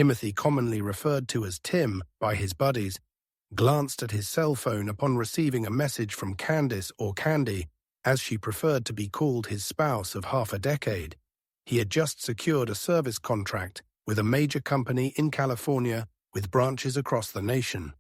Timothy, commonly referred to as Tim by his buddies, glanced at his cell phone upon receiving a message from Candice, or Candy, as she preferred to be called, his spouse of half a decade. He had just secured a service contract with a major company in California with branches across the nation.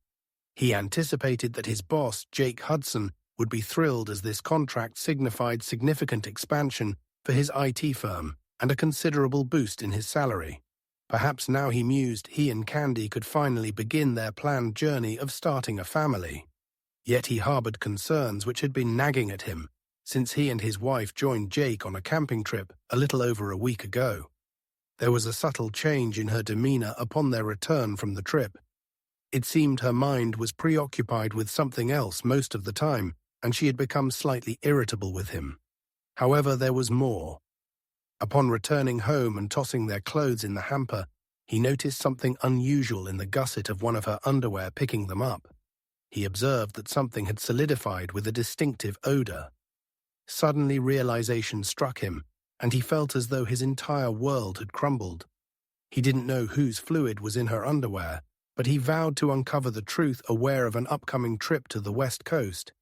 He anticipated that his boss, Jake Hudson, would be thrilled, as this contract signified significant expansion for his IT firm and a considerable boost in his salary. Perhaps now, he mused, he and Candy could finally begin their planned journey of starting a family. Yet he harbored concerns which had been nagging at him since he and his wife joined Jake on a camping trip a little over a week ago. There was a subtle change in her demeanor upon their return from the trip. It seemed her mind was preoccupied with something else most of the time, and she had become slightly irritable with him. However, there was more. Upon returning home and tossing their clothes in the hamper, he noticed something unusual in the gusset of one of her underwear picking them up. He observed that something had solidified with a distinctive odor. Suddenly, realization struck him, and he felt as though his entire world had crumbled. He didn't know whose fluid was in her underwear, but he vowed to uncover the truth, aware of an upcoming trip to the West Coast.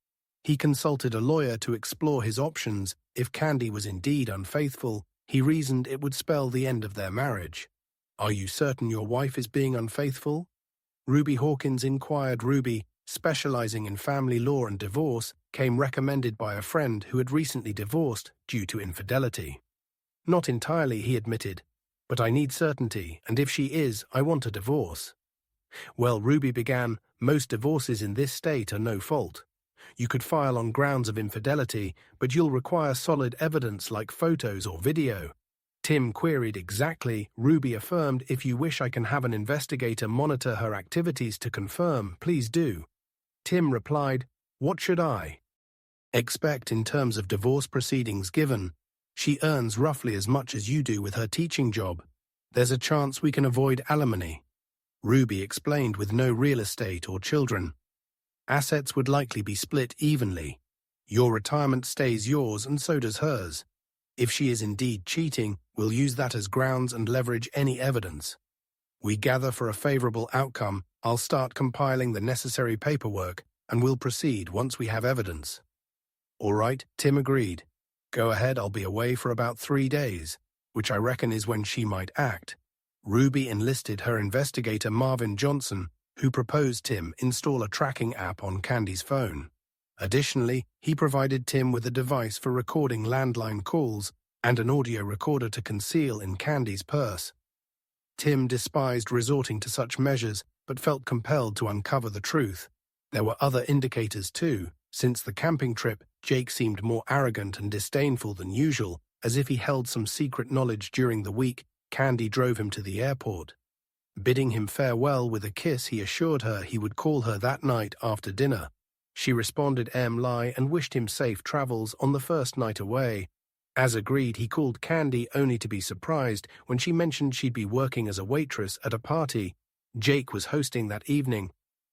He consulted a lawyer to explore his options. If Candy was indeed unfaithful, he reasoned it would spell the end of their marriage. "Are you certain your wife is being unfaithful?" Ruby Hawkins inquired. Ruby, specializing in family law and divorce, came recommended by a friend who had recently divorced due to infidelity. "Not entirely," he admitted, "but I need certainty, and if she is, I want a divorce." "Well," Ruby began, "most divorces in this state are no fault. You could file on grounds of infidelity, but you'll require solid evidence like photos or video." Tim queried. "Exactly," Ruby affirmed. "If you wish, I can have an investigator monitor her activities to confirm. Please do." Tim replied, "What should I expect in terms of divorce proceedings, given she earns roughly as much as you do with her teaching job? There's a chance we can avoid alimony." Ruby explained. "With no real estate or children, assets would likely be split evenly. Your retirement stays yours and so does hers. If she is indeed cheating, we'll use that as grounds and leverage any evidence we gather for a favorable outcome. I'll start compiling the necessary paperwork, and we'll proceed once we have evidence." "All right," Tim agreed. "Go ahead, I'll be away for about 3 days, which I reckon is when she might act." Ruby enlisted her investigator Marvin Johnson, who proposed Tim install a tracking app on Candy's phone. Additionally, he provided Tim with a device for recording landline calls and an audio recorder to conceal in Candy's purse. Tim despised resorting to such measures, but felt compelled to uncover the truth. There were other indicators too. Since the camping trip, Jake seemed more arrogant and disdainful than usual, as if he held some secret knowledge. During the week, Candy drove him to the airport. Bidding him farewell with a kiss, he assured her he would call her that night after dinner. She responded "Lie" and wished him safe travels on the first night away. As agreed, he called Candy, only to be surprised when she mentioned she'd be working as a waitress at a party Jake was hosting that evening.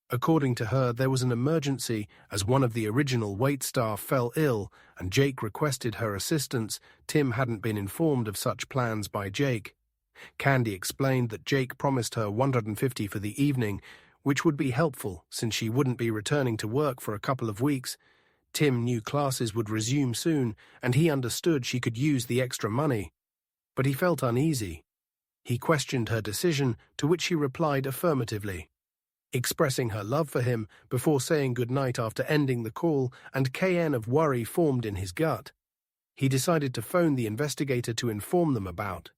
According to her, there was an emergency as one of the original wait staff fell ill and Jake requested her assistance. Tim hadn't been informed of such plans by Jake. Candy explained that Jake promised her $150 for the evening, which would be helpful since she wouldn't be returning to work for a couple of weeks. Tim knew classes would resume soon, and he understood she could use the extra money. But he felt uneasy. He questioned her decision, to which she replied affirmatively, expressing her love for him before saying goodnight after ending the call, and KN of worry formed in his gut. He decided to phone the investigator to inform them about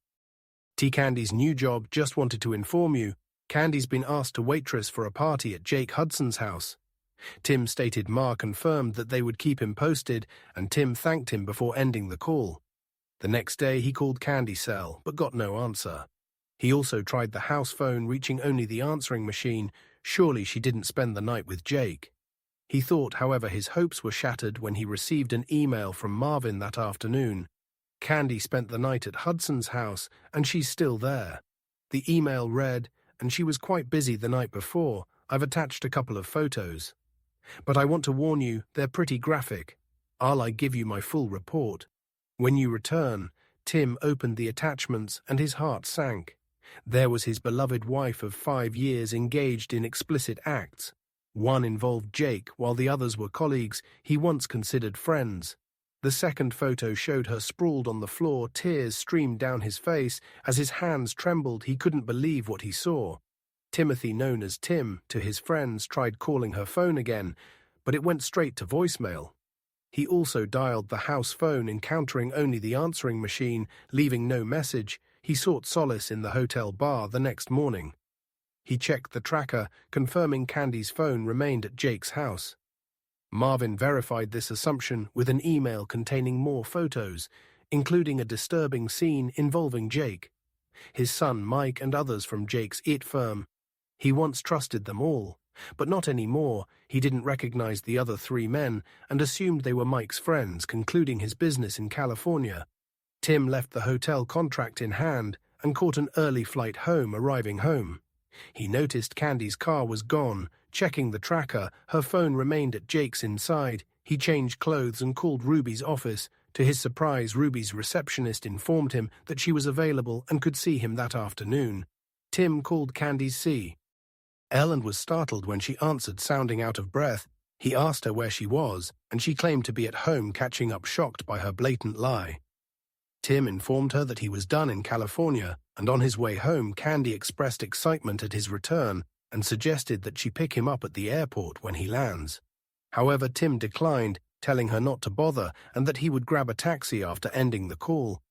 Candy's new job. "Just wanted to inform you, Candy's been asked to waitress for a party at Jake Hudson's house." Tim stated Ma confirmed that they would keep him posted, and Tim thanked him before ending the call. The next day he called Candy's cell, but got no answer. He also tried the house phone, reaching only the answering machine. Surely she didn't spend the night with Jake. He thought, however, his hopes were shattered when he received an email from Marvin that afternoon. Candy spent the night at Hudson's house, and she's still there. The email read, "And she was quite busy the night before. I've attached a couple of photos. But I want to warn you, they're pretty graphic. I'll give you my full report when you return." Tim opened the attachments and his heart sank. There was his beloved wife of 5 years engaged in explicit acts. One involved Jake, while the others were colleagues he once considered friends. The second photo showed her sprawled on the floor, tears streamed down his face. As his hands trembled, he couldn't believe what he saw. Timothy, known as Tim, to his friends, tried calling her phone again, but it went straight to voicemail. He also dialed the house phone, encountering only the answering machine, leaving no message. He sought solace in the hotel bar the next morning. He checked the tracker, confirming Candy's phone remained at Jake's house. Marvin verified this assumption with an email containing more photos, including a disturbing scene involving Jake, his son Mike, and others from Jake's IT firm. He once trusted them all, but not anymore. He didn't recognize the other 3 men and assumed they were Mike's friends, concluding his business in California. Tim left the hotel contract in hand and caught an early flight home. Arriving home, he noticed Candy's car was gone. Checking the tracker, her phone remained at Jake's inside. He changed clothes and called Ruby's office. To his surprise, Ruby's receptionist informed him that she was available and could see him that afternoon. Tim called Candy's cell and was startled when she answered, sounding out of breath. He asked her where she was, and she claimed to be at home, catching up, shocked by her blatant lie. Tim informed her that he was done in California, and on his way home, Candy expressed excitement at his return and suggested that she pick him up at the airport when he lands. However, Tim declined, telling her not to bother and that he would grab a taxi after ending the call.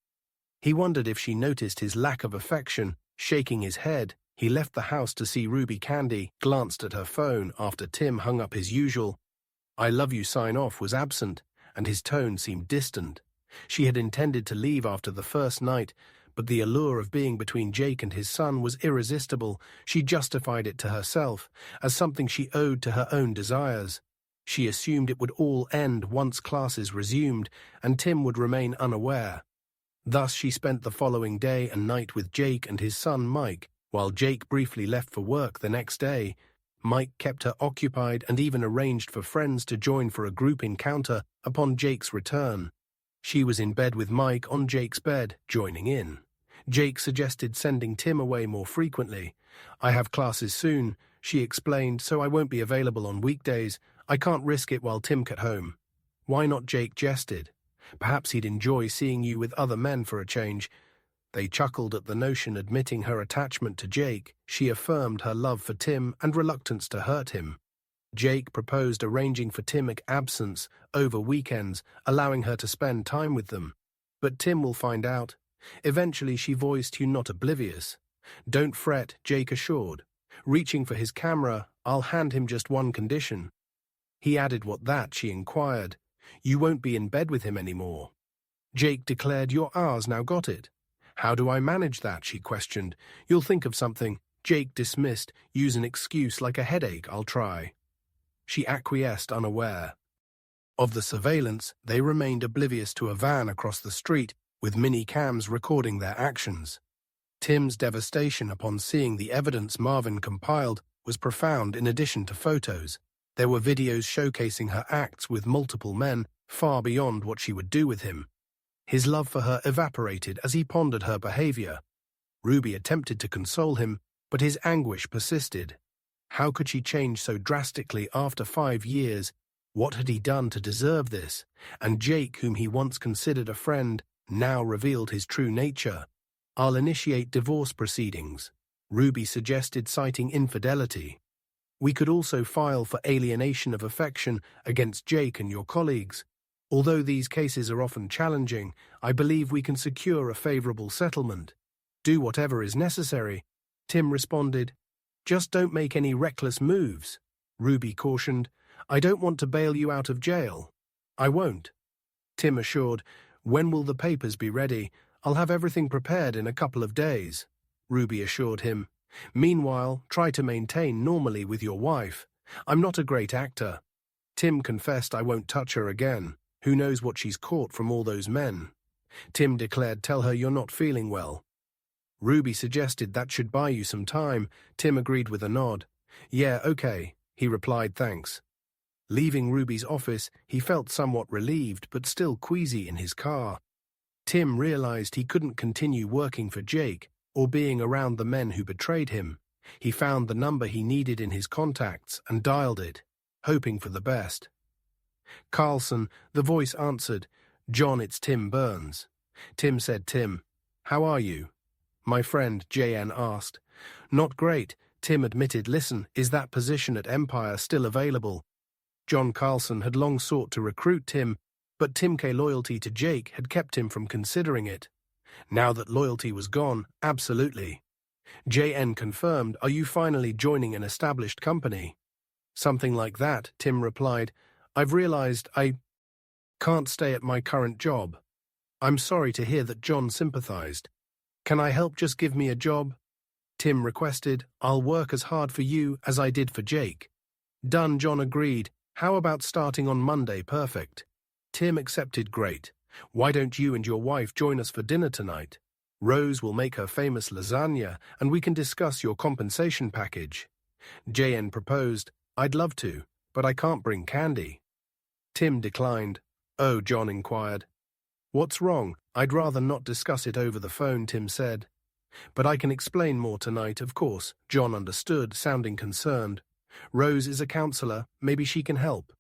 He wondered if she noticed his lack of affection. Shaking his head, he left the house to see Ruby. Candy glanced at her phone after Tim hung up. His usual "I love you" sign-off was absent, and his tone seemed distant. She had intended to leave after the first night, but the allure of being between Jake and his son was irresistible. She justified it to herself as something she owed to her own desires. She assumed it would all end once classes resumed, and Tim would remain unaware. Thus she spent the following day and night with Jake and his son Mike. While Jake briefly left for work the next day, Mike kept her occupied and even arranged for friends to join for a group encounter upon Jake's return. She was in bed with Mike on Jake's bed, joining in. Jake suggested sending Tim away more frequently. "I have classes soon," she explained, "so I won't be available on weekdays. I can't risk it while Tim gets home." "Why not?" Jake jested. "Perhaps he'd enjoy seeing you with other men for a change." They chuckled at the notion. Admitting her attachment to Jake, she affirmed her love for Tim and reluctance to hurt him. Jake proposed arranging for Tim's absence over weekends, allowing her to spend time with them. "But Tim will find out." Eventually she voiced, "You're not oblivious." "Don't fret," Jake assured. Reaching for his camera, "I'll hand him just one condition." He added, "What that?" she inquired. "You won't be in bed with him anymore." Jake declared, "You're ours now." "Got it." "How do I manage that?" she questioned. "You'll think of something." Jake dismissed. "Use an excuse like a headache." "I'll try." She acquiesced, unaware. Of the surveillance, they remained oblivious to a van across the street, with mini-cams recording their actions. Tim's devastation upon seeing the evidence Marvin compiled was profound. In addition to photos, there were videos showcasing her acts with multiple men, far beyond what she would do with him. His love for her evaporated as he pondered her behavior. Ruby attempted to console him, but his anguish persisted. How could she change so drastically after 5 years? What had he done to deserve this? And Jake, whom he once considered a friend, now revealed his true nature. "I'll initiate divorce proceedings," Ruby suggested, citing infidelity. "We could also file for alienation of affection against Jake and your colleagues. Although these cases are often challenging, I believe we can secure a favorable settlement." "Do whatever is necessary," Tim responded. "Just don't make any reckless moves," Ruby cautioned. "I don't want to bail you out of jail." "I won't," Tim assured. "When will the papers be ready?" "I'll have everything prepared in a couple of days," Ruby assured him. "Meanwhile, try to maintain normally with your wife. I'm not a great actor." Tim confessed, "I won't touch her again. Who knows what she's caught from all those men." Tim declared, "Tell her you're not feeling well." Ruby suggested that should buy you some time. Tim agreed with a nod. "Yeah, okay," he replied, "thanks." Leaving Ruby's office, he felt somewhat relieved but still queasy in his car. Tim realized he couldn't continue working for Jake or being around the men who betrayed him. He found the number he needed in his contacts and dialed it, hoping for the best. "Carlson," the voice answered. "John, it's Tim Burns." Tim said, "Tim, how are you?" "My friend," JN asked. "Not great," Tim admitted. "Listen, is that position at Empire still available?" John Carlson had long sought to recruit Tim, but Tim's loyalty to Jake had kept him from considering it. Now that loyalty was gone, absolutely. JN confirmed, "Are you finally joining an established company?" "Something like that," Tim replied. "I've realized I can't stay at my current job." "I'm sorry to hear that." John sympathized. "Can I help? Just give me a job," Tim requested. "I'll work as hard for you as I did for Jake." "Done," John agreed. "How about starting on Monday?" "Perfect." Tim accepted. "Great. Why don't you and your wife join us for dinner tonight? Rose will make her famous lasagna, and we can discuss your compensation package." JN proposed. "I'd love to, but I can't bring candy." Tim declined. "Oh," John inquired. "What's wrong?" "I'd rather not discuss it over the phone," Tim said. "But I can explain more tonight, of course." John understood, sounding concerned. "Rose is a counselor. Maybe she can help."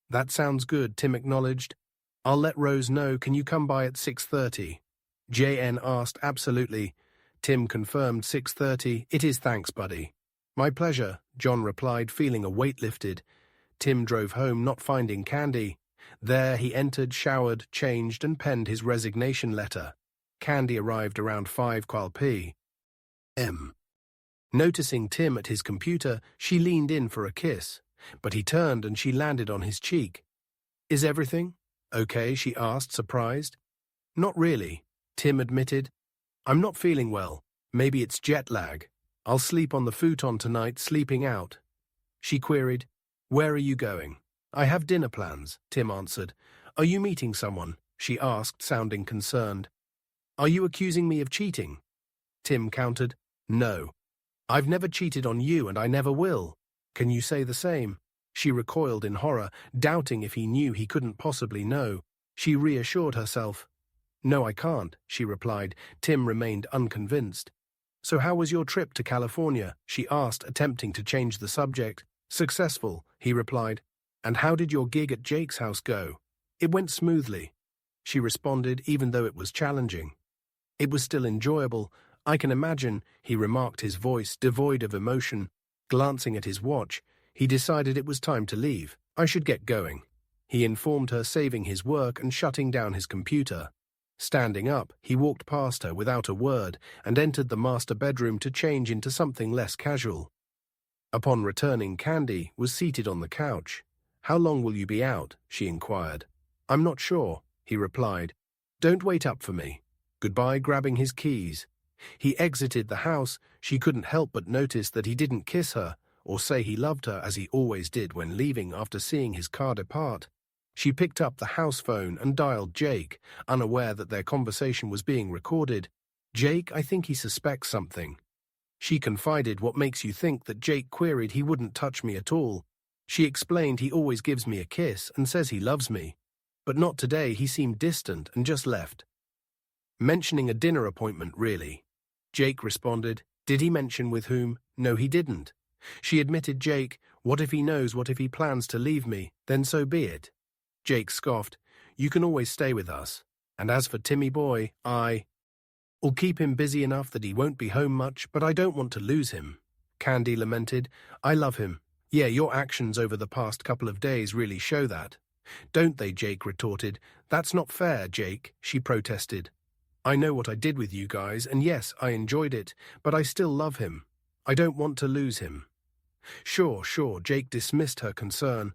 "That sounds good," Tim acknowledged. "I'll let Rose know. Can you come by at 6:30? JN asked. "Absolutely." Tim confirmed. 6:30. "It is. Thanks, buddy." "My pleasure," John replied, feeling a weight lifted. Tim drove home, not finding candy. There he entered, showered, changed, and penned his resignation letter. Candy arrived around 5 p.m. Noticing Tim at his computer, she leaned in for a kiss, but he turned and she landed on his cheek. "Is everything okay?" she asked, surprised. "Not really," Tim admitted. "I'm not feeling well. Maybe it's jet lag. I'll sleep on the futon tonight, sleeping out." She queried, "Where are you going?" "I have dinner plans," Tim answered. "Are you meeting someone?" she asked, sounding concerned. "Are you accusing me of cheating?" Tim countered. "No. I've never cheated on you and I never will. Can you say the same?" She recoiled in horror, doubting if he knew. He couldn't possibly know. She reassured herself. "No, I can't," she replied. Tim remained unconvinced. "So how was your trip to California?" she asked, attempting to change the subject. "Successful," he replied. "And how did your gig at Jake's house go?" "It went smoothly," she responded, even though it was challenging. "It was still enjoyable. I can imagine," he remarked, his voice devoid of emotion. Glancing at his watch, he decided it was time to leave. "I should get going," he informed her, saving his work and shutting down his computer. Standing up, he walked past her without a word and entered the master bedroom to change into something less casual. Upon returning, Candy was seated on the couch. "How long will you be out?" she inquired. "I'm not sure," he replied. "Don't wait up for me." Goodbye. Grabbing his keys, he exited the house. She couldn't help but notice that he didn't kiss her or say he loved her as he always did when leaving after seeing his car depart. She picked up the house phone and dialed Jake, unaware that their conversation was being recorded. "Jake, I think he suspects something." She confided. "What makes you think that?" Jake queried. "He wouldn't touch me at all." She explained. "He always gives me a kiss and says he loves me. But not today. He seemed distant and just left." "Mentioning a dinner appointment, really?" Jake responded. "Did he mention with whom?" "No, he didn't." She admitted. "Jake, what if he knows? What if he plans to leave me? Then so be it." Jake scoffed. "You can always stay with us. And as for Timmy boy, I'll keep him busy enough that he won't be home much, but I don't want to lose him." Candy lamented. "I love him." "Yeah, your actions over the past couple of days really show that." "Don't they?" Jake retorted. "That's not fair, Jake," she protested. "I know what I did with you guys, and yes, I enjoyed it, but I still love him. I don't want to lose him." Sure, Jake dismissed her concern.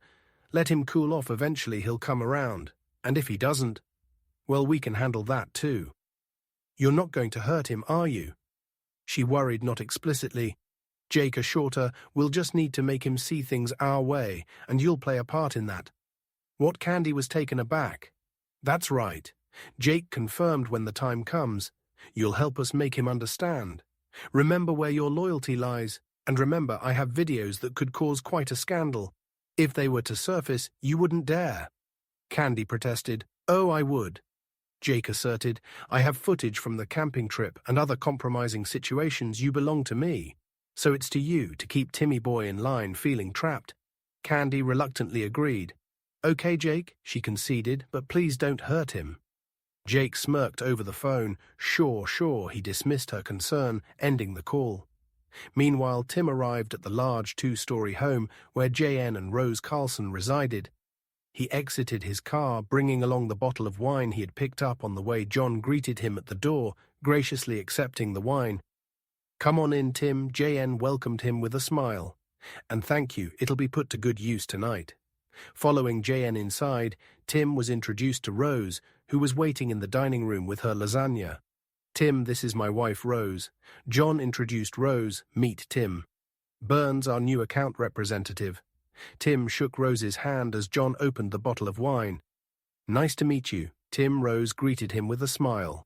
"Let him cool off. Eventually he'll come around. And if he doesn't, well, we can handle that too." "You're not going to hurt him, are you?" She worried, not explicitly. Jake assured her, "We'll just need to make him see things our way, and you'll play a part in that." What? Candy was taken aback. "That's right." Jake confirmed. "When the time comes, you'll help us make him understand. Remember where your loyalty lies, and remember I have videos that could cause quite a scandal. If they were to surface, you wouldn't dare." Candy protested. "Oh, I would." Jake asserted. I have footage from the camping trip and other compromising situations. You belong to me. So it's to you to keep Timmy boy in line feeling trapped. Candy reluctantly agreed. Okay, Jake, she conceded, but please don't hurt him. Jake smirked over the phone. Sure, he dismissed her concern, ending the call. Meanwhile, Tim arrived at the large two-story home where JN and Rose Carlson resided. He exited his car, bringing along the bottle of wine he had picked up on the way. John greeted him at the door, graciously accepting the wine. Come on in, Tim, JN welcomed him with a smile. And thank you, it'll be put to good use tonight. Following JN inside, Tim was introduced to Rose, who was waiting in the dining room with her lasagna. Tim, this is my wife Rose. John introduced Rose, meet Tim. Burns, our new account representative. Tim shook Rose's hand as John opened the bottle of wine. Nice to meet you, Tim. Rose greeted him with a smile.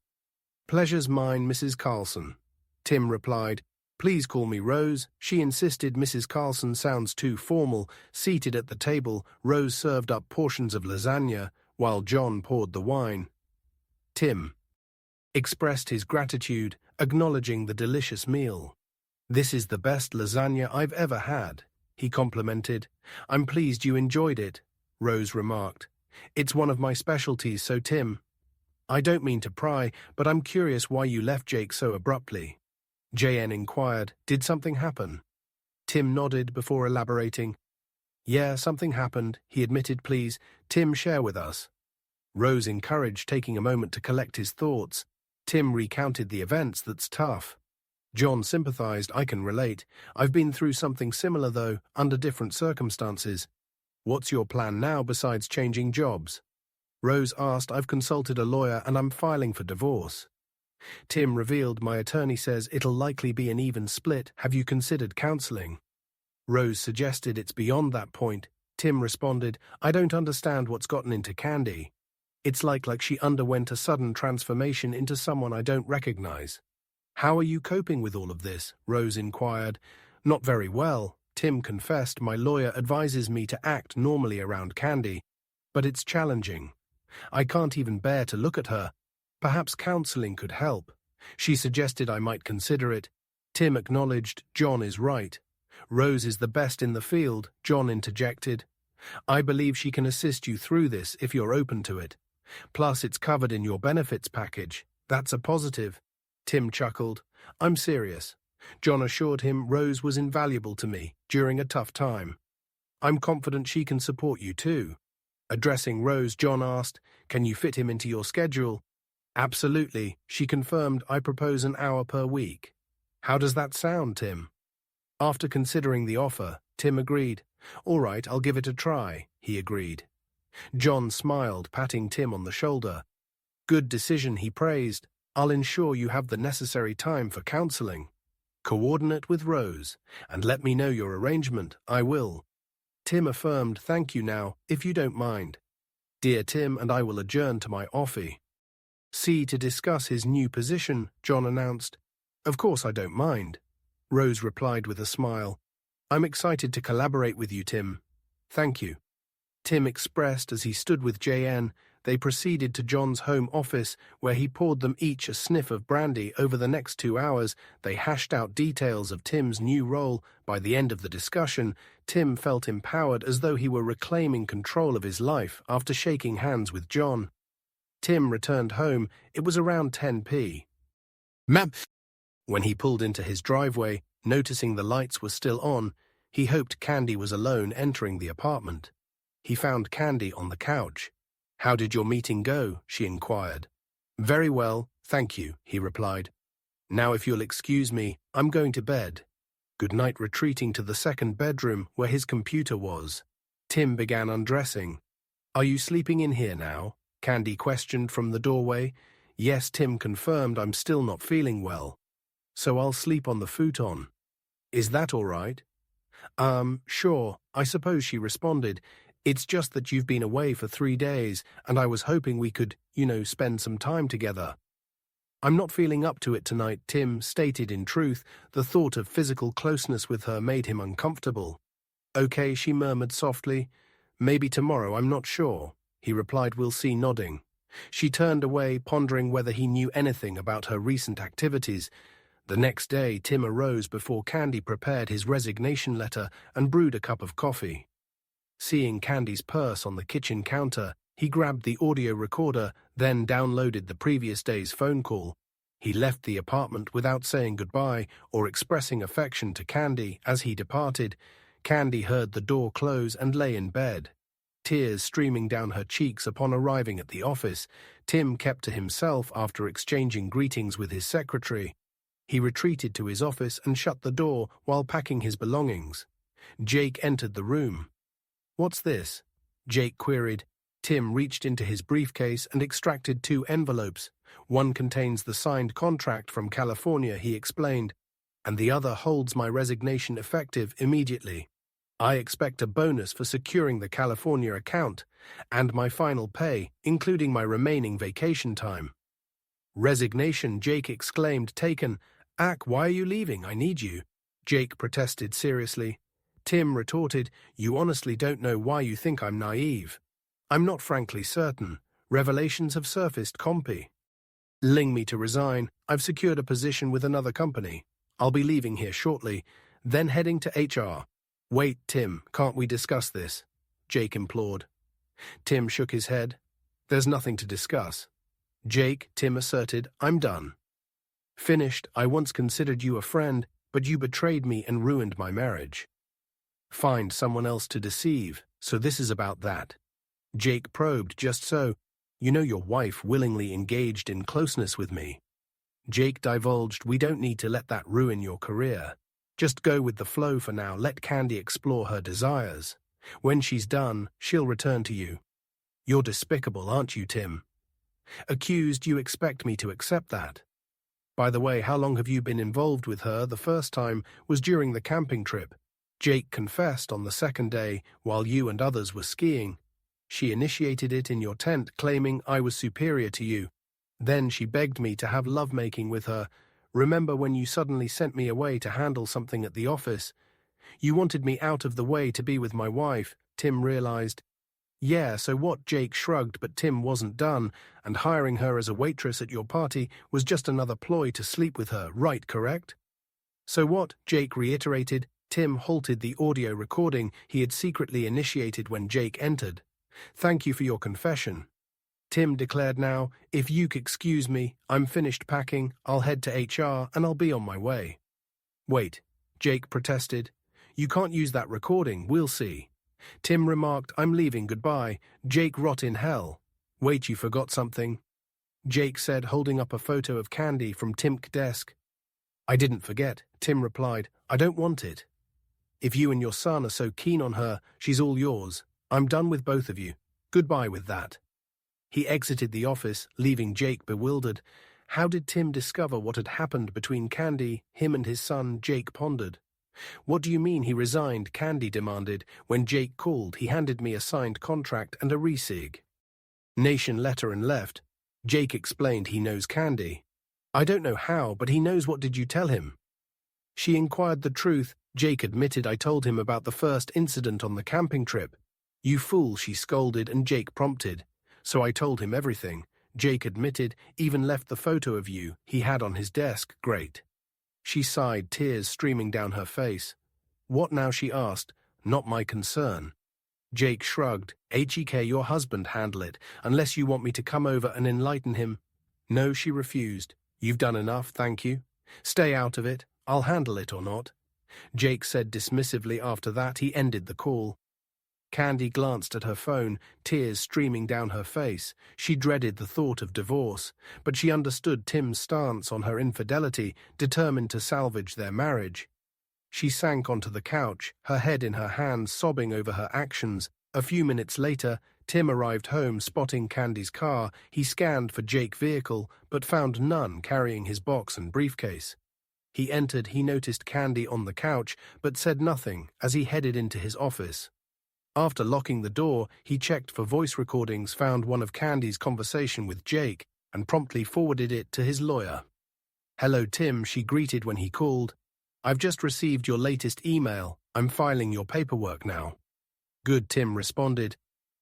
Pleasure's mine, Mrs. Carlson. Tim replied, Please call me Rose. She insisted. Mrs. Carlson sounds too formal. Seated at the table, Rose served up portions of lasagna, while John poured the wine. Tim expressed his gratitude, acknowledging the delicious meal. This is the best lasagna I've ever had, he complimented. I'm pleased you enjoyed it, Rose remarked. It's one of my specialties, so Tim. I don't mean to pry, but I'm curious why you left Jake so abruptly. JN inquired, Did something happen? Tim nodded before elaborating. Yeah, something happened, he admitted. Please, Tim, share with us. Rose encouraged, taking a moment to collect his thoughts. Tim recounted the events. That's tough. John sympathized. I can relate. I've been through something similar, though, under different circumstances. What's your plan now besides changing jobs? Rose asked. I've consulted a lawyer and I'm filing for divorce. Tim revealed. My attorney says it'll likely be an even split. Have you considered counseling? Rose suggested it's beyond that point. Tim responded, I don't understand what's gotten into Candy. It's like she underwent a sudden transformation into someone I don't recognize. How are you coping with all of this? Rose inquired. Not very well, Tim confessed. My lawyer advises me to act normally around Candy, but it's challenging. I can't even bear to look at her. Perhaps counseling could help. She suggested I might consider it. Tim acknowledged. John is right. Rose is the best in the field, John interjected. I believe she can assist you through this if you're open to it. Plus, it's covered in your benefits package. That's a positive. Tim chuckled. I'm serious. John assured him Rose was invaluable to me during a tough time. I'm confident she can support you too. Addressing Rose, John asked, Can you fit him into your schedule? Absolutely, she confirmed. I propose an hour per week. How does that sound, Tim? After considering the offer, Tim agreed. All right, I'll give it a try, he agreed. John smiled, patting Tim on the shoulder. Good decision, he praised. I'll ensure you have the necessary time for counseling. Coordinate with Rose, and let me know your arrangement. I will. Tim affirmed. Thank you now, if you don't mind. Dear Tim, and I will adjourn to my office. See to discuss his new position, John announced. Of course I don't mind. Rose replied with a smile. I'm excited to collaborate with you, Tim. Thank you. Tim expressed as he stood with JN. They proceeded to John's home office, where he poured them each a sniff of brandy. Over the next 2 hours, they hashed out details of Tim's new role. By the end of the discussion, Tim felt empowered, as though he were reclaiming control of his life after shaking hands with John. Tim returned home. It was around 10 p.m. When he pulled into his driveway, noticing the lights were still on, he hoped Candy was alone entering the apartment. He found Candy on the couch. How did your meeting go? She inquired. Very well, thank you, he replied. Now if you'll excuse me, I'm going to bed. Good night. Retreating to the second bedroom where his computer was, Tim began undressing. Are you sleeping in here now? Candy questioned from the doorway. Yes, Tim confirmed. I'm still not feeling well. So I'll sleep on the futon. Is that all right? Sure, I suppose, she responded. It's just that you've been away for 3 days, and I was hoping we could, spend some time together. I'm not feeling up to it tonight, Tim stated. In truth, the thought of physical closeness with her made him uncomfortable. Okay, she murmured softly. Maybe tomorrow, I'm not sure, he replied. We'll see, nodding. She turned away, pondering whether he knew anything about her recent activities. The next day, Tim arose before Candy prepared his resignation letter and brewed a cup of coffee. Seeing Candy's purse on the kitchen counter, he grabbed the audio recorder, then downloaded the previous day's phone call. He left the apartment without saying goodbye or expressing affection to Candy. As he departed, Candy heard the door close and lay in bed. Tears streaming down her cheeks upon arriving at the office, Tim kept to himself after exchanging greetings with his secretary. He retreated to his office and shut the door while packing his belongings. Jake entered the room. "What's this?" Jake queried. Tim reached into his briefcase and extracted 2 envelopes. "One contains the signed contract from California," he explained, "and the other holds my resignation effective immediately. I expect a bonus for securing the California account, and my final pay, including my remaining vacation time." "Resignation," Jake exclaimed, taken. "Ack, why are you leaving? I need you." Jake protested seriously. Tim retorted, "You honestly don't know why you think I'm naive. I'm not frankly certain. Revelations have surfaced, compy. Ling me to resign. I've secured a position with another company. I'll be leaving here shortly, then heading to HR. Wait, Tim, can't we discuss this?" Jake implored. Tim shook his head. "There's nothing to discuss." "Jake," Tim asserted, "I'm done. Finished. I once considered you a friend, but you betrayed me and ruined my marriage. Find someone else to deceive, so this is about that." Jake probed, "Just so. You know your wife willingly engaged in closeness with me." Jake divulged, "We don't need to let that ruin your career. Just go with the flow for now. Let Candy explore her desires. When she's done, she'll return to you." "You're despicable, aren't you, Tim? Accused, you expect me to accept that? By the way, how long have you been involved with her? The first time was during the camping trip. Jake confessed on the second day while you and others were skiing. She initiated it in your tent, claiming I was superior to you. Then she begged me to have lovemaking with her. Remember when you suddenly sent me away to handle something at the office? You wanted me out of the way to be with my wife," Tim realized. "Yeah, so what?" Jake shrugged, but Tim wasn't done, "and hiring her as a waitress at your party was just another ploy to sleep with her, right, correct?" "So what?" Jake reiterated. Tim halted the audio recording he had secretly initiated when Jake entered. "Thank you for your confession." Tim declared now, "If you'll excuse me, I'm finished packing, I'll head to HR, and I'll be on my way." "Wait," Jake protested. "You can't use that recording, we'll see." Tim remarked, "I'm leaving, goodbye." Jake, "Rot in hell." "Wait, you forgot something," Jake said, holding up a photo of Candy from Tim's desk. "I didn't forget," Tim replied. "I don't want it. If you and your son are so keen on her, she's all yours. I'm done with both of you. Goodbye with that." He exited the office, leaving Jake bewildered. How did Tim discover what had happened between Candy, him and his son? Jake pondered. "What do you mean he resigned?" Candy demanded. "When Jake called, he handed me a signed contract and a resig. Nation letter and left." Jake explained he knows Candy. "I don't know how, but he knows. What did you tell him?" She inquired the truth. Jake admitted, "I told him about the first incident on the camping trip." "You fool," she scolded, and Jake prompted. "So I told him everything." Jake admitted, "Even left the photo of you he had on his desk." "Great." She sighed, tears streaming down her face. "What now?" she asked. "Not my concern." Jake shrugged. "Hek, your husband handle it, unless you want me to come over and enlighten him." "No," she refused. "You've done enough, thank you. Stay out of it. I'll handle it or not." Jake said dismissively. After that, he ended the call. Candy glanced at her phone, tears streaming down her face. She dreaded the thought of divorce, but she understood Tim's stance on her infidelity, determined to salvage their marriage. She sank onto the couch, her head in her hands, sobbing over her actions. A few minutes later, Tim arrived home, spotting Candy's car. He scanned for Jake's vehicle, but found none carrying his box and briefcase. He entered. He noticed Candy on the couch, but said nothing as he headed into his office. After locking the door, he checked for voice recordings, found one of Candy's conversation with Jake, and promptly forwarded it to his lawyer. "Hello, Tim," she greeted when he called. "I've just received your latest email. I'm filing your paperwork now." "Good," Tim responded.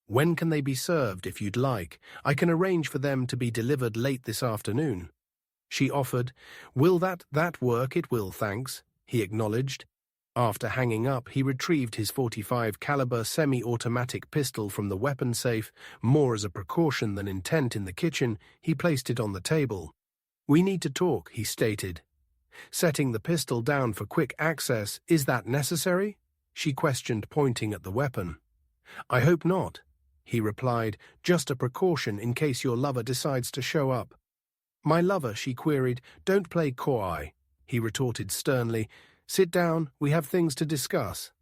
When can they be served if you'd like? I can arrange for them to be delivered late this afternoon. She offered. Will that work? It will, thanks, he acknowledged. After hanging up, he retrieved his .45 caliber semi-automatic pistol from the weapon safe. More as a precaution than intent in the kitchen, he placed it on the table. We need to talk, he stated. Setting the pistol down for quick access, is that necessary? She questioned, pointing at the weapon. I hope not, he replied, just a precaution in case your lover decides to show up. My lover, she queried. Don't play coy, he retorted sternly. Sit down, we have things to discuss.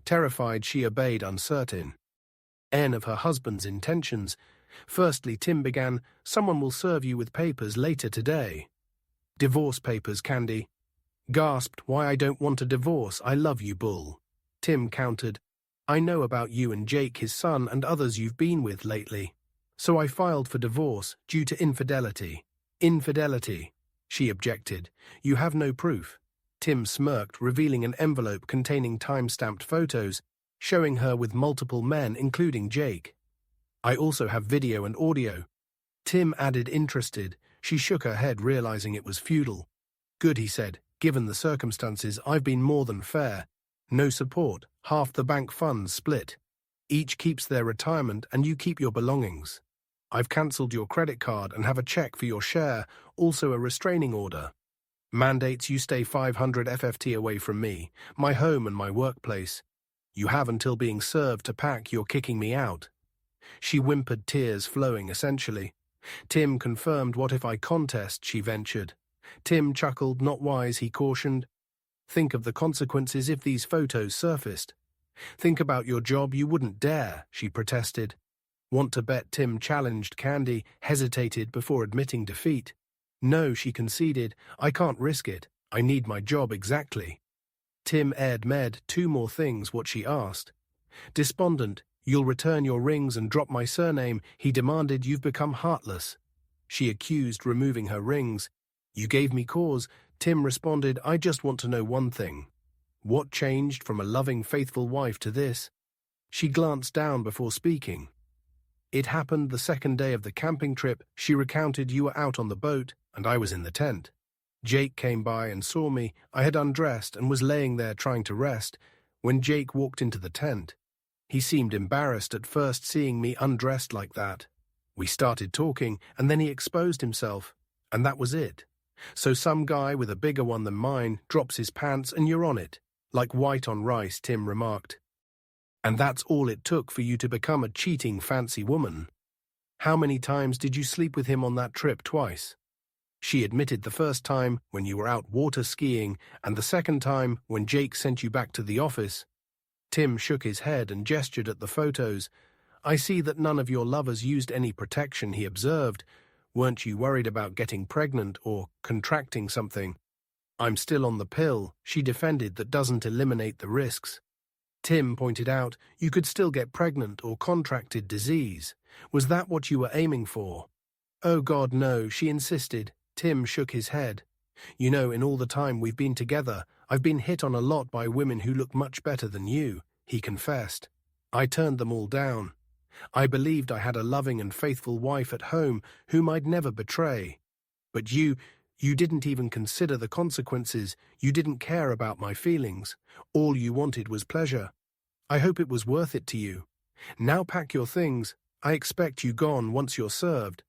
Terrified, she obeyed, uncertain of her husband's intentions. Firstly, Tim began, someone will serve you with papers later today. Divorce papers, Candy. Gasped, why, I don't want a divorce, I love you, bull. Tim countered, I know about you and Jake, his son, and others you've been with lately. So I filed for divorce due to infidelity. Infidelity, she objected. You have no proof. Tim smirked, revealing an envelope containing time-stamped photos, showing her with multiple men, including Jake. I also have video and audio. Tim added, interested. She shook her head, realizing it was futile. Good, he said. Given the circumstances, I've been more than fair. No support, half the bank funds split. Each keeps their retirement and you keep your belongings. I've cancelled your credit card and have a check for your share, also a restraining order. Mandates you stay 500 FFT away from me, my home and my workplace. You have until being served to pack, you're kicking me out. She whimpered, tears flowing essentially. Tim confirmed. What if I contest, she ventured. Tim chuckled, not wise, he cautioned. Think of the consequences if these photos surfaced. Think about your job, you wouldn't dare, she protested. Want to bet? Tim challenged. Candy hesitated before admitting defeat. No, she conceded, I can't risk it. I need my job exactly. Tim med 2 more things, what she asked. Despondent, you'll return your rings and drop my surname, he demanded. You've become heartless. She accused, removing her rings. You gave me cause, Tim responded. I just want to know one thing. What changed from a loving, faithful wife to this? She glanced down before speaking. It happened the second day of the camping trip, she recounted. You were out on the boat, and I was in the tent. Jake came by and saw me. I had undressed and was laying there trying to rest when Jake walked into the tent. He seemed embarrassed at first seeing me undressed like that. We started talking, and then he exposed himself, and that was it. So some guy with a bigger one than mine drops his pants and you're on it, like white on rice, Tim remarked. And that's all it took for you to become a cheating fancy woman. How many times did you sleep with him on that trip? Twice. She admitted the first time when you were out water skiing and the second time when Jake sent you back to the office. Tim shook his head and gestured at the photos. I see that none of your lovers used any protection, he observed. Weren't you worried about getting pregnant or contracting something? I'm still on the pill, she defended. That doesn't eliminate the risks. Tim pointed out, you could still get pregnant or contracted disease. Was that what you were aiming for? Oh God, no, she insisted. Tim shook his head. You know, in all the time we've been together, I've been hit on a lot by women who look much better than you, he confessed. I turned them all down. I believed I had a loving and faithful wife at home whom I'd never betray. But you didn't even consider the consequences. You didn't care about my feelings. All you wanted was pleasure. I hope it was worth it to you. Now pack your things. I expect you gone once you're served.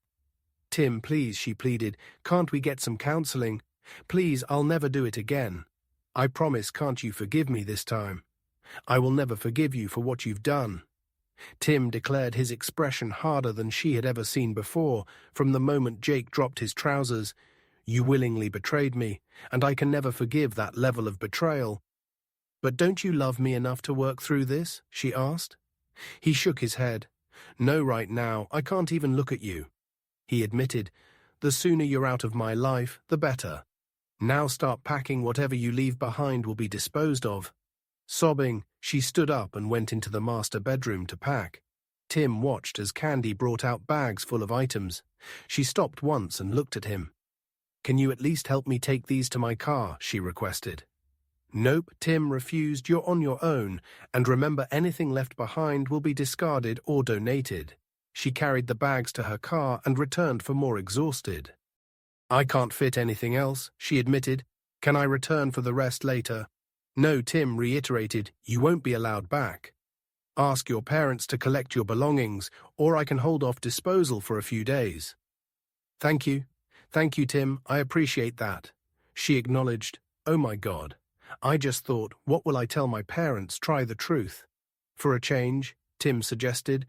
Tim, please, she pleaded. Can't we get some counseling? Please, I'll never do it again. I promise, can't you forgive me this time? I will never forgive you for what you've done. Tim declared, his expression harder than she had ever seen before. From the moment Jake dropped his trousers, you willingly betrayed me, and I can never forgive that level of betrayal. But don't you love me enough to work through this? She asked. He shook his head. No, right now, I can't even look at you. He admitted, the sooner you're out of my life, the better. Now start packing. Whatever you leave behind will be disposed of. Sobbing, she stood up and went into the master bedroom to pack. Tim watched as Candy brought out bags full of items. She stopped once and looked at him. Can you at least help me take these to my car? She requested. Nope, Tim refused. You're on your own, and remember, anything left behind will be discarded or donated. She carried the bags to her car and returned for more exhausted. I can't fit anything else, she admitted. Can I return for the rest later? No, Tim reiterated. You won't be allowed back. Ask your parents to collect your belongings, or I can hold off disposal for a few days. Thank you. Thank you, Tim. I appreciate that. She acknowledged. Oh my God. I just thought, what will I tell my parents? Try the truth. For a change, Tim suggested.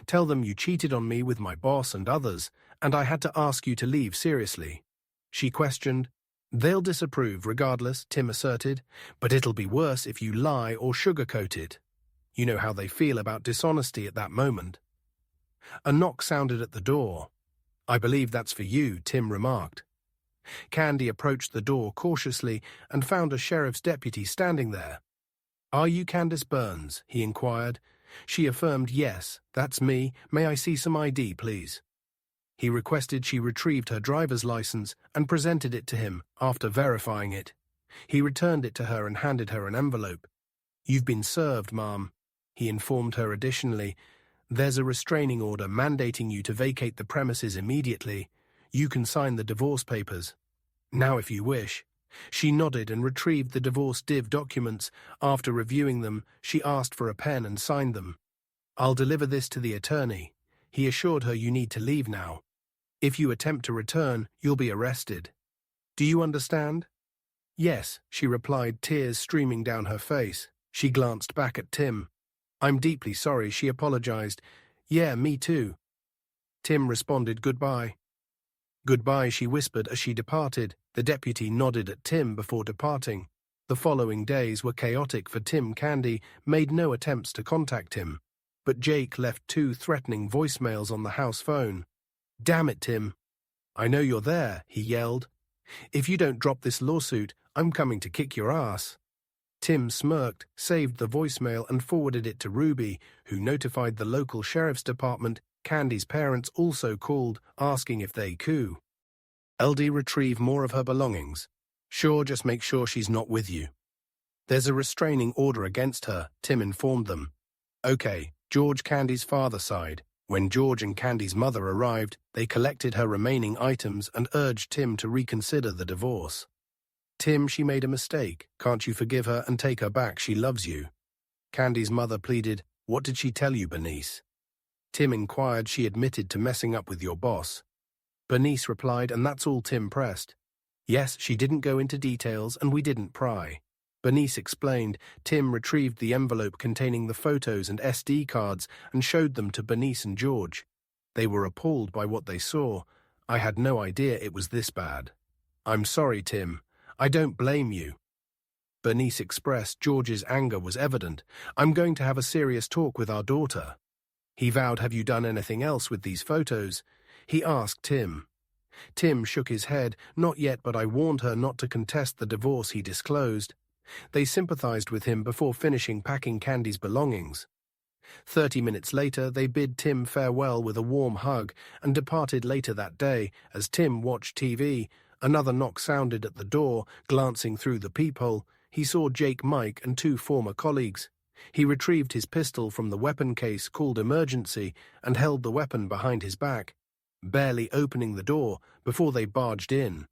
Tell them you cheated on me with my boss and others, and I had to ask you to leave seriously. She questioned. They'll disapprove regardless, Tim asserted, but it'll be worse if you lie or sugarcoat it. You know how they feel about dishonesty at that moment. A knock sounded at the door. I believe that's for you, Tim remarked. Candy approached the door cautiously and found a sheriff's deputy standing there. Are you Candace Burns? He inquired. She affirmed, yes, that's me. May I see some ID, please? He requested she retrieved her driver's license and presented it to him after verifying it. He returned it to her and handed her an envelope. You've been served, ma'am. He informed her additionally. There's a restraining order mandating you to vacate the premises immediately. You can sign the divorce papers. Now if you wish. She nodded and retrieved the divorce div documents. After reviewing them, she asked for a pen and signed them. I'll deliver this to the attorney. He assured her you need to leave now. If you attempt to return, you'll be arrested. Do you understand? Yes, she replied, tears streaming down her face. She glanced back at Tim. I'm deeply sorry, she apologized. Yeah, me too. Tim responded, goodbye. Goodbye, she whispered as she departed. The deputy nodded at Tim before departing. The following days were chaotic for Tim. Candy made no attempts to contact him, but Jake left 2 threatening voicemails on the house phone. Damn it, Tim. I know you're there, he yelled. If you don't drop this lawsuit, I'm coming to kick your ass. Tim smirked, saved the voicemail and forwarded it to Ruby, who notified the local sheriff's department. Candy's parents also called, asking if they could. LD retrieve more of her belongings. Sure, just make sure she's not with you. There's a restraining order against her, Tim informed them. Okay, George, Candy's father's side. When George and Candy's mother arrived, they collected her remaining items and urged Tim to reconsider the divorce. Tim, she made a mistake. Can't you forgive her and take her back? She loves you. Candy's mother pleaded. What did she tell you, Bernice? Tim inquired. She admitted to messing up with your boss. Bernice replied, and that's all. Tim pressed. Yes, she didn't go into details and we didn't pry. Bernice explained. Tim retrieved the envelope containing the photos and SD cards and showed them to Bernice and George. They were appalled by what they saw. I had no idea it was this bad. I'm sorry, Tim. I don't blame you. Bernice expressed. George's anger was evident. I'm going to have a serious talk with our daughter. He vowed. Have you done anything else with these photos? He asked Tim. Tim shook his head. Not yet, but I warned her not to contest the divorce, he disclosed. They sympathized with him before finishing packing Candy's belongings. 30 minutes later, they bid Tim farewell with a warm hug and departed later that day. As Tim watched TV, another knock sounded at the door. Glancing through the peephole, he saw Jake, Mike, and 2 former colleagues. He retrieved his pistol from the weapon case, called emergency, and held the weapon behind his back, barely opening the door before they barged in.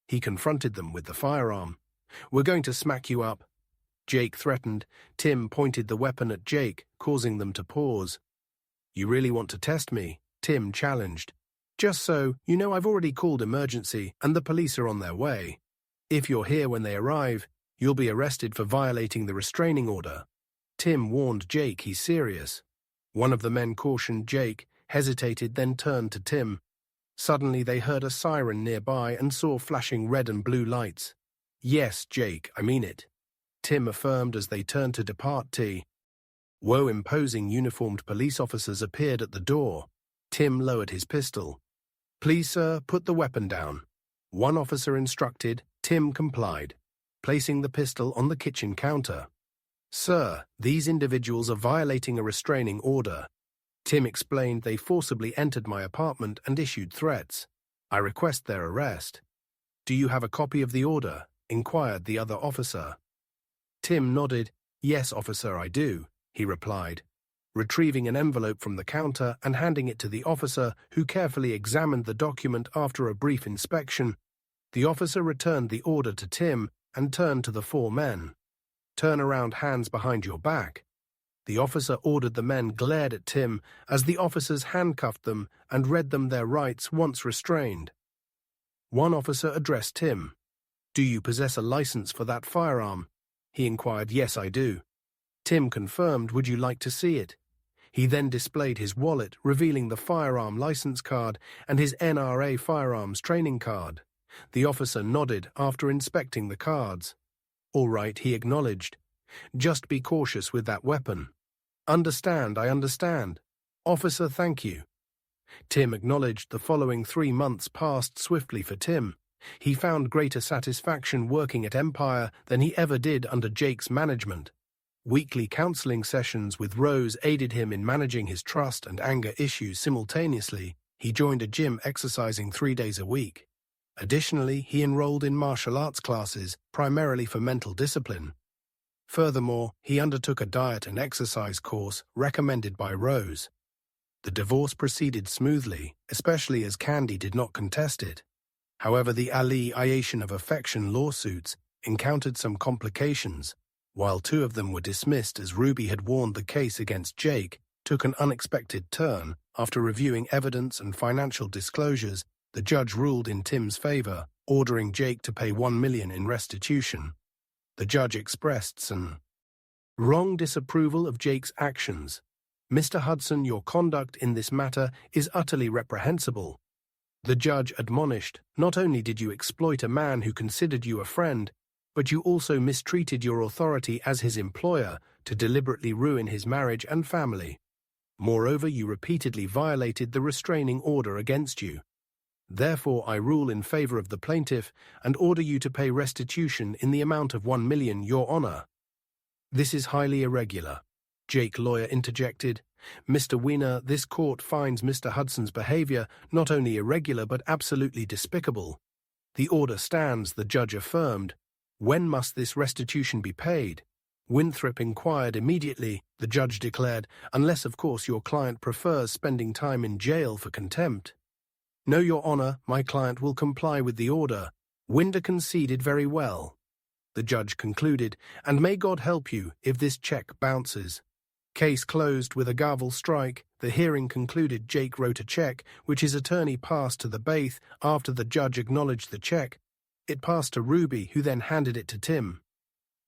He confronted them with the firearm. We're going to smack you up, Jake threatened. Tim pointed the weapon at Jake, causing them to pause. You really want to test me? Tim challenged. Just so, you know, I've already called emergency and the police are on their way. If you're here when they arrive, you'll be arrested for violating the restraining order. Tim warned Jake he's serious. One of the men cautioned Jake, hesitated, then turned to Tim. Suddenly they heard a siren nearby and saw flashing red and blue lights. Yes, Jake, I mean it, Tim affirmed as they turned to depart. Whoa, imposing uniformed police officers appeared at the door. Tim lowered his pistol. Please, sir, put the weapon down. One officer instructed. Tim complied, placing the pistol on the kitchen counter. Sir, these individuals are violating a restraining order. Tim explained. They forcibly entered my apartment and issued threats. I request their arrest. Do you have a copy of the order? Inquired the other officer. Tim nodded. "Yes, officer, I do," he replied, retrieving an envelope from the counter and handing it to the officer, who carefully examined the document after a brief inspection. The officer returned the order to Tim and turned to the four men. "Turn around, hands behind your back." The officer ordered. The men glared at Tim as the officers handcuffed them and read them their rights once restrained. One officer addressed Tim. "Do you possess a license for that firearm?" He inquired. "Yes, I do." Tim confirmed. "Would you like to see it?" He then displayed his wallet, revealing the firearm license card and his NRA firearms training card. The officer nodded after inspecting the cards. "All right," he acknowledged. "Just be cautious with that weapon." "Understand, I understand. Officer, thank you." Tim acknowledged. The following 3 months passed swiftly for Tim. He found greater satisfaction working at Empire than he ever did under Jake's management. Weekly counseling sessions with Rose aided him in managing his trust and anger issues simultaneously. He joined a gym, exercising 3 days a week. Additionally, he enrolled in martial arts classes, primarily for mental discipline. Furthermore, he undertook a diet and exercise course recommended by Rose. The divorce proceeded smoothly, especially as Candy did not contest it. However, the allegation of affection lawsuits encountered some complications. While 2 of them were dismissed as Ruby had warned, the case against Jake took an unexpected turn. After reviewing evidence and financial disclosures, the judge ruled in Tim's favor, ordering Jake to pay $1 million in restitution. The judge expressed some wrong disapproval of Jake's actions. "Mr. Hudson, your conduct in this matter is utterly reprehensible." The judge admonished, "Not only did you exploit a man who considered you a friend, but you also mistreated your authority as his employer to deliberately ruin his marriage and family. Moreover, you repeatedly violated the restraining order against you. Therefore, I rule in favor of the plaintiff and order you to pay restitution in the amount of $1 million, Your Honor." "This is highly irregular," Jake lawyer interjected. "Mr. Weiner, this court finds Mr. Hudson's behavior not only irregular but absolutely despicable." "The order stands," the judge affirmed. "When must this restitution be paid?" Winthrop inquired. "Immediately," the judge declared, "unless, of course, your client prefers spending time in jail for contempt." "No, Your Honor, my client will comply with the order." Winder conceded. "Very well," the judge concluded, "and may God help you if this check bounces." Case closed. With a gavel strike, the hearing concluded. Jake wrote a check, which his attorney passed to the bailiff. After the judge acknowledged the check, it passed to Ruby, who then handed it to Tim.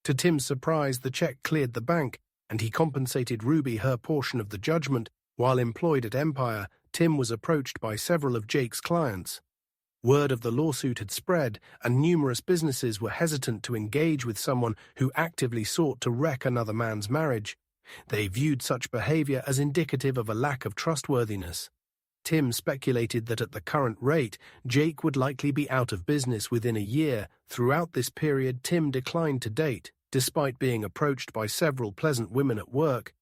To Tim's surprise, the check cleared the bank, and he compensated Ruby her portion of the judgment. While employed at Empire, Tim was approached by several of Jake's clients. Word of the lawsuit had spread, and numerous businesses were hesitant to engage with someone who actively sought to wreck another man's marriage. They viewed such behavior as indicative of a lack of trustworthiness. Tim speculated that at the current rate, Jake would likely be out of business within a year. Throughout this period, Tim declined to date, despite being approached by several pleasant women at work.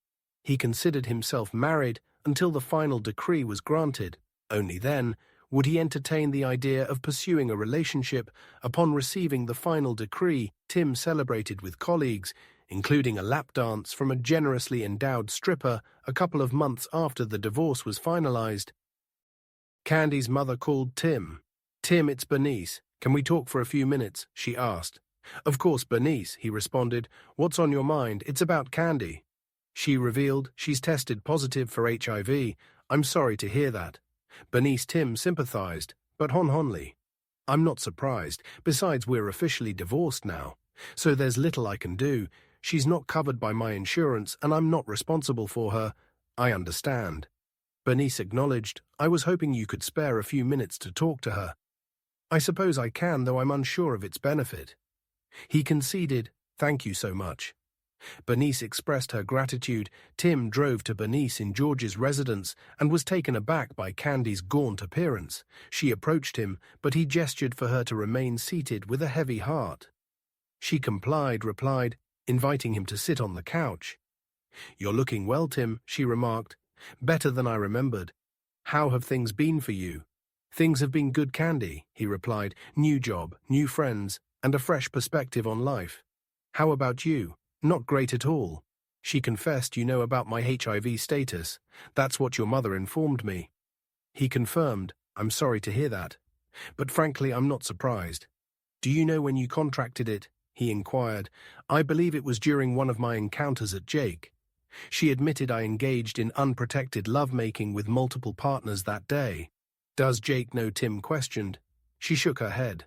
He considered himself married until the final decree was granted. Only then would he entertain the idea of pursuing a relationship. Upon receiving the final decree, Tim celebrated with colleagues, including a lap dance from a generously endowed stripper a couple of months after the divorce was finalized. Candy's mother called Tim. "Tim, it's Bernice. Can we talk for a few minutes?" she asked. "Of course, Bernice," he responded. "What's on your mind?" "It's about Candy." She revealed, "She's tested positive for HIV. I'm sorry to hear that." Bernice. Tim sympathized, but honestly, "I'm not surprised. Besides, we're officially divorced now, so there's little I can do. She's not covered by my insurance, and I'm not responsible for her." "I understand." Bernice acknowledged, "I was hoping you could spare a few minutes to talk to her." "I suppose I can, though I'm unsure of its benefit." He conceded, "Thank you so much." Bernice expressed her gratitude. Tim drove to Bernice in George's residence and was taken aback by Candy's gaunt appearance. She approached him, but he gestured for her to remain seated with a heavy heart. She complied, inviting him to sit on the couch. "You're looking well, Tim," she remarked. "Better than I remembered. How have things been for you?" "Things have been good, Candy," he replied. "New job, new friends, and a fresh perspective on life. How about you?" Not great at all. She confessed you know about my HIV status. That's what your mother informed me. He confirmed, I'm sorry to hear that. But frankly, I'm not surprised. Do you know when you contracted it? He inquired. I believe it was during one of my encounters at Jake. She admitted I engaged in unprotected lovemaking with multiple partners that day. Does Jake know? Tim questioned. She shook her head.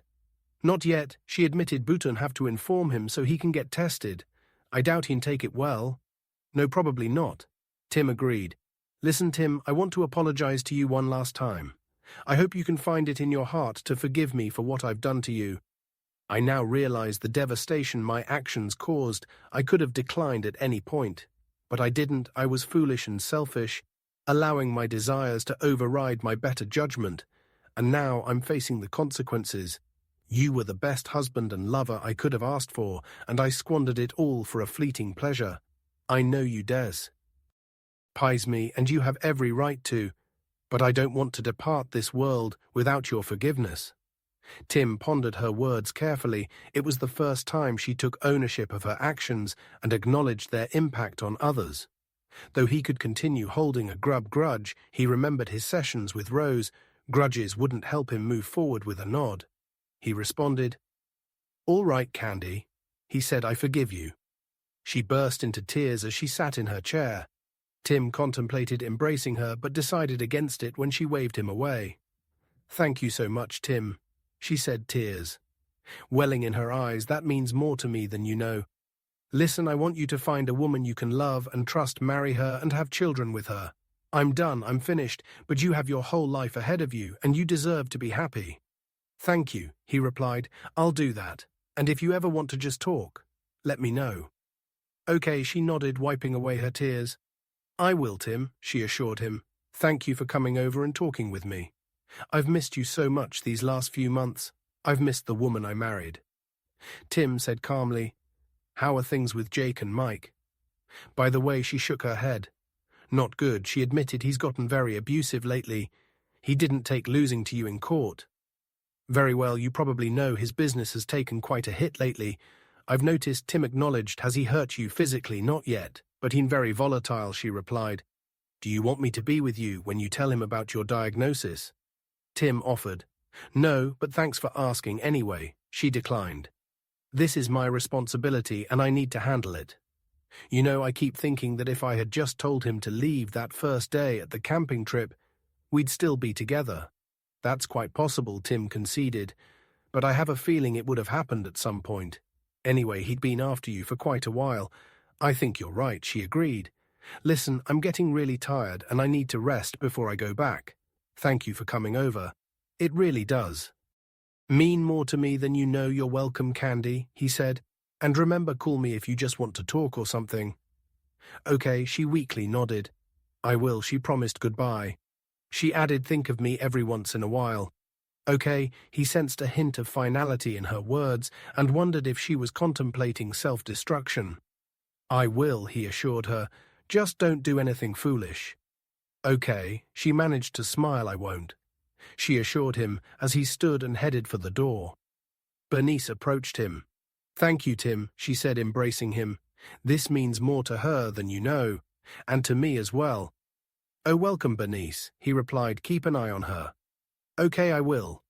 Not yet. She admitted Bhutan have to inform him so he can get tested. I doubt he'd take it well. No, probably not. Tim agreed. Listen, Tim, I want to apologize to you one last time. I hope you can find it in your heart to forgive me for what I've done to you. I now realize the devastation my actions caused. I could have declined at any point. But I didn't. I was foolish and selfish, allowing my desires to override my better judgment. And now I'm facing the consequences. You were the best husband and lover I could have asked for, and I squandered it all for a fleeting pleasure. I know you despise me, and you have every right to, but I don't want to depart this world without your forgiveness. Tim pondered her words carefully. It was the first time she took ownership of her actions and acknowledged their impact on others. Though he could continue holding a grudge, he remembered his sessions with Rose. Grudges wouldn't help him move forward. With a nod, he responded, All right, Candy. He said, I forgive you. She burst into tears as she sat in her chair. Tim contemplated embracing her but decided against it when she waved him away. Thank you so much, Tim, she said, tears welling in her eyes. That means more to me than you know. Listen, I want you to find a woman you can love and trust, marry her and have children with her. I'm done, I'm finished, but you have your whole life ahead of you and you deserve to be happy. Thank you, he replied. I'll do that. And if you ever want to just talk, let me know. Okay, she nodded, wiping away her tears. I will, Tim, she assured him. Thank you for coming over and talking with me. I've missed you so much these last few months. I've missed the woman I married. Tim said calmly, How are things with Jake and Mike? By the way, she shook her head. Not good. She admitted he's gotten very abusive lately. He didn't take losing to you in court. Very well, you probably know his business has taken quite a hit lately. I've noticed. Tim acknowledged. Has he hurt you physically? Not yet, but he's very volatile, she replied. Do you want me to be with you when you tell him about your diagnosis? Tim offered. No, but thanks for asking anyway, she declined. This is my responsibility and I need to handle it. You know, I keep thinking that if I had just told him to leave that first day at the camping trip, we'd still be together. That's quite possible, Tim conceded, but I have a feeling it would have happened at some point. Anyway, he'd been after you for quite a while. I think you're right, she agreed. Listen, I'm getting really tired and I need to rest before I go back. Thank you for coming over. It really does mean more to me than you know. You're welcome, Candy, he said. And remember, call me if you just want to talk or something. Okay, she weakly nodded. I will, she promised. Goodbye. She added, think of me every once in a while. Okay, he sensed a hint of finality in her words and wondered if she was contemplating self-destruction. I will, he assured her. Just don't do anything foolish. Okay, she managed to smile. I won't, she assured him as he stood and headed for the door. Bernice approached him. Thank you, Tim, she said, embracing him. This means more to her than you know, and to me as well. Oh, welcome, Bernice, he replied. Keep an eye on her. Okay, I will.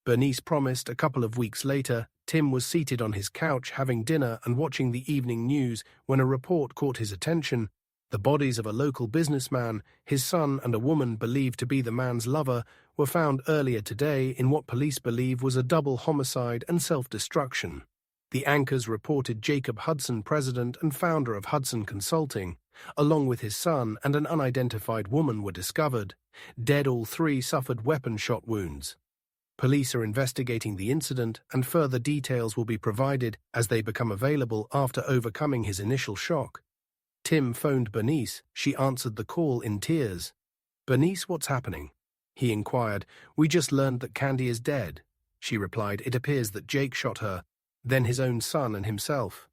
Bernice promised. A couple of weeks later, Tim was seated on his couch having dinner and watching the evening news when a report caught his attention. The bodies of a local businessman, his son and a woman believed to be the man's lover were found earlier today in what police believe was a double homicide and self-destruction. The anchors reported Jacob Hudson, president and founder of Hudson Consulting, along with his son and an unidentified woman, were discovered. Dead, all three suffered weapon shot wounds. Police are investigating the incident and further details will be provided as they become available after overcoming his initial shock. Tim phoned Bernice. She answered the call in tears. Bernice, what's happening? He inquired. We just learned that Candy is dead, she replied. It appears that Jake shot her, then his own son and himself.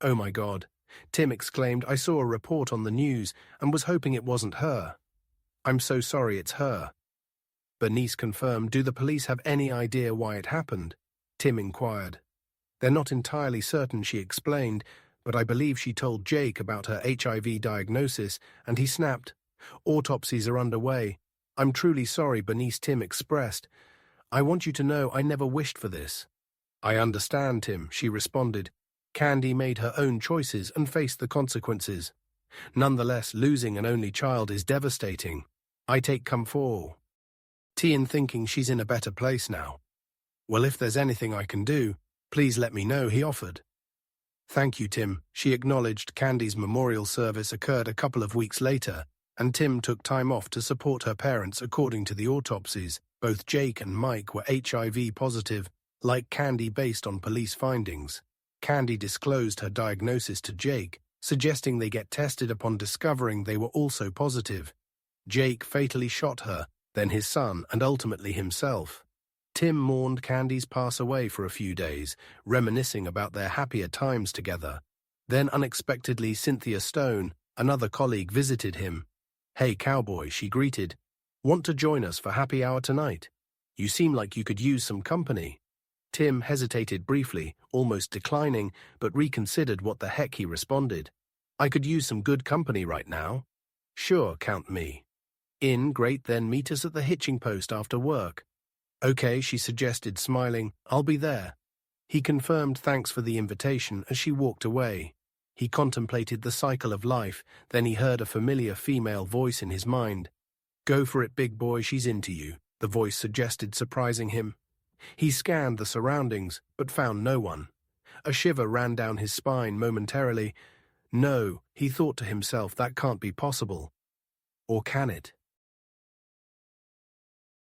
Oh my God, Tim exclaimed. I saw a report on the news and was hoping it wasn't her. I'm so sorry, it's her. Bernice confirmed. Do the police have any idea why it happened? Tim inquired. They're not entirely certain, she explained, but I believe she told Jake about her HIV diagnosis, and he snapped. Autopsies are underway. I'm truly sorry, Bernice, Tim expressed. I want you to know I never wished for this. I understand, Tim, she responded. Candy made her own choices and faced the consequences. Nonetheless, losing an only child is devastating. I take comfort. Tian thinking she's in a better place now. Well, if there's anything I can do, please let me know, he offered. Thank you, Tim, she acknowledged. Candy's memorial service occurred a couple of weeks later, and Tim took time off to support her parents. According to the autopsies, both Jake and Mike were HIV positive, like Candy, based on police findings. Candy disclosed her diagnosis to Jake, suggesting they get tested upon discovering they were also positive. Jake fatally shot her, then his son, and ultimately himself. Tim mourned Candy's pass away for a few days, reminiscing about their happier times together. Then unexpectedly, Cynthia Stone, another colleague, visited him. Hey, cowboy, she greeted. Want to join us for happy hour tonight? You seem like you could use some company. Tim hesitated briefly, almost declining, but reconsidered what the heck he responded. I could use some good company right now. Sure, count me in. Great, then meet us at the hitching post after work. Okay, she suggested, smiling. I'll be there. He confirmed thanks for the invitation as she walked away. He contemplated the cycle of life, then he heard a familiar female voice in his mind. Go for it, big boy, she's into you, the voice suggested, surprising him. He scanned the surroundings, but found no one. A shiver ran down his spine momentarily. No, he thought to himself, that can't be possible. Or can it?